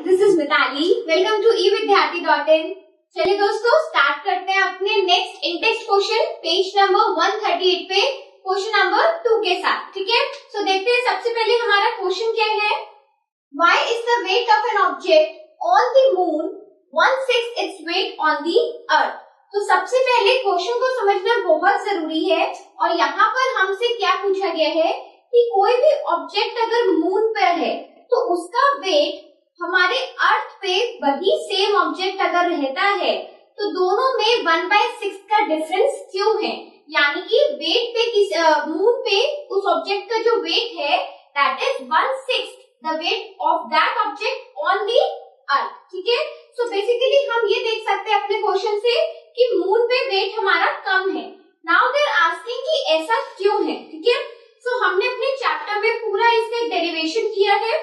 This is Mitali. Welcome to evidyarthi.in। चलिए दोस्तों start करते हैं अपने next intext question page number 138 पे क्वेश्चन नंबर 2 के साथ। ठीक है, सो देखते हैं सबसे पहले हमारा क्वेश्चन क्या है। Why is the weight of an object on the moon 1/6 its weight on the earth? तो सबसे पहले क्वेश्चन को समझना बहुत जरूरी है और यहाँ पर हमसे क्या पूछा गया है कि कोई भी ऑब्जेक्ट अगर मून पर है तो उसका वेट हमारे अर्थ पे वही सेम ऑब्जेक्ट अगर रहता है तो दोनों में 1/6 का डिफरेंस क्यों है। यानी कि वेट पे मून पे उस ऑब्जेक्ट का जो वेट है that is 1/6 the weight of that object on the earth. ठीक है, सो बेसिकली हम ये देख सकते हैं अपने क्वेश्चन से कि मून पे वेट हमारा कम है। नाउ दे आर आस्किंग कि ऐसा क्यों है। ठीक है, सो हमने अपने चैप्टर में पूरा इसका डेरिवेशन किया है,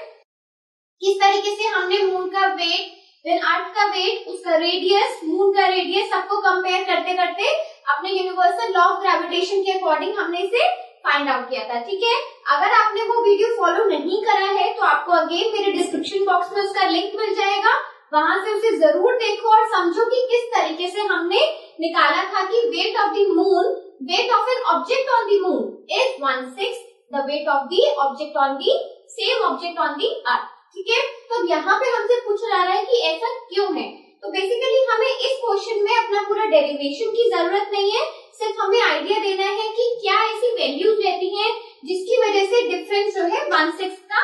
किस तरीके से हमने मून का वेट, देन अर्थ का वेट, उसका रेडियस, मून का रेडियस सबको कंपेयर करते करते अपने यूनिवर्सल लॉ ऑफ ग्रेविटेशन के अकॉर्डिंग हमने इसे फाइंड आउट किया था। ठीक है, अगर आपने वो वीडियो फॉलो नहीं करा है तो आपको अगेन मेरे डिस्क्रिप्शन बॉक्स में उसका लिंक मिल जाएगा, वहां से उसे जरूर देखो और समझो कि किस तरीके से हमने निकाला था कि weight of the moon, weight of an object on the moon is 1/6 the weight of the object on the same object on the earth. ठीक है, तो यहाँ पे हमसे पूछ रहा है कि ऐसा क्यों है। तो बेसिकली हमें इस क्वेश्चन में अपना पूरा डेरिवेशन की जरूरत नहीं है, सिर्फ हमें आइडिया देना है कि क्या ऐसी वैल्यूज रहती हैं जिसकी वजह से डिफरेंस जो है 1/6 का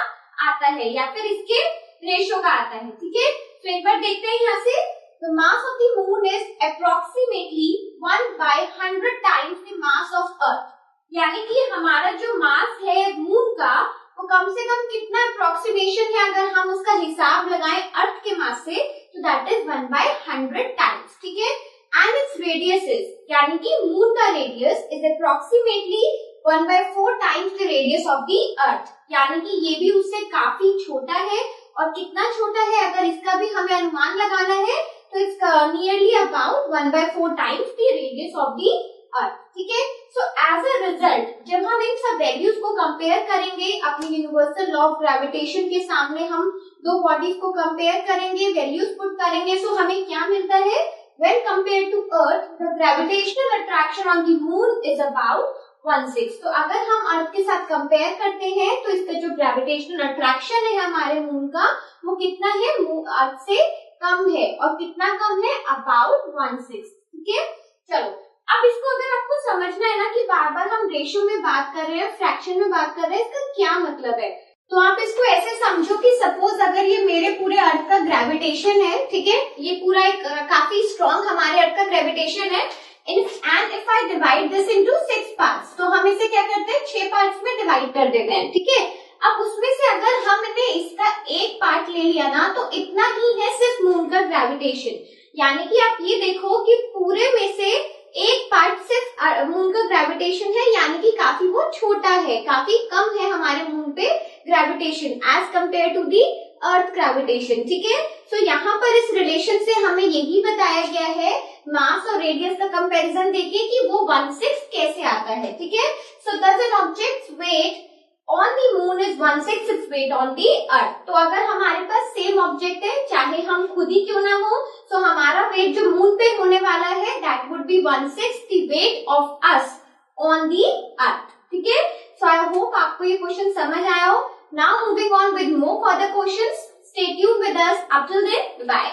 आता है या फिर इसके रेशो का आता है। ठीक है, तो एक बार देखते हैं यहाँ से। The mass of the moon is approximately 1/100 times the mass of Earth। यानी कि हमारा जो मास है मून का वो कम से कम कितना अप्रोक्सीमेशन है, अगर हम उसका हिसाब लगाएं अर्थ के मास से तो दैट इज 1/100 टाइम्स। ठीक है, एंड इट्स रेडियस इज, यानी कि मून का radius is approximately 1/4 times the radius of the earth. यानी कि ये भी उससे काफी छोटा है, और कितना छोटा है अगर इसका भी हमें अनुमान लगाना है तो it's nearly about 1/4 times the radius of the earth. ठीक है, सो एज अ रिजल्ट जब हम इन सब वैल्यूज को कंपेयर करेंगे अपनी यूनिवर्सल लॉ ऑफ ग्रेविटेशन के सामने, हम दो बॉडीज को कंपेयर करेंगे, वैल्यूज पुट करेंगे, सो हमें क्या मिलता है, when compare to earth the gravitational attraction on the moon is about 1/6। तो अगर हम अर्थ के साथ कंपेयर करते हैं तो इसका जो ग्रेविटेशनल अट्रैक्शन है हमारे मून का वो कितना है, अर्थ से कम है, और कितना कम है, अबाउट 1/6। ठीक है, चलो अब इसको अगर आपको समझना है ना कि बार बार हम रेशियो में बात कर रहे हैं, फ्रैक्शन में बात कर रहे हैं, इसका क्या मतलब है, तो आप इसको ऐसे समझो कि सपोज अगर ये मेरे पूरे अर्थ का ग्रेविटेशन है, ठीक है, ये पूरा एक काफी स्ट्रॉन्ग हमारे अर्थ का ग्रेविटेशन है, and if I divide this into 6 parts, तो हम इसे क्या करते हैं 6 पार्ट्स में डिवाइड कर देते हैं। ठीक है, अब उसमें से अगर हमने इसका एक पार्ट ले लिया ना तो इतना ही है सिर्फ मून का ग्रेविटेशन। यानी कि आप ये देखो कि पूरे में से एक पार्ट सिर्फ मून का ग्रेविटेशन है, यानी कि काफी वो छोटा है, काफी कम है हमारे मून पे gravitation as compare to the earth gravitation. ठीक है, सो यहाँ पर इस रिलेशन से हमें यही बताया गया है, मास और रेडियस का कंपैरिजन देखिए कि वो 1/6 कैसे आता है। ठीक है, so thus an object's weight on the moon is 1/6 its weight on the earth. तो अगर हमारे पास सेम ऑब्जेक्ट है, चाहे हम खुद ही क्यों ना हो, तो हमारा वेट जो मून पे होने वाला है that would be 1/6 the weight of us on the earth. ठीक है, सो आई होप आपको ये क्वेश्चन समझ आया हो। Now moving on with more further questions, stay tuned with us, up till then bye.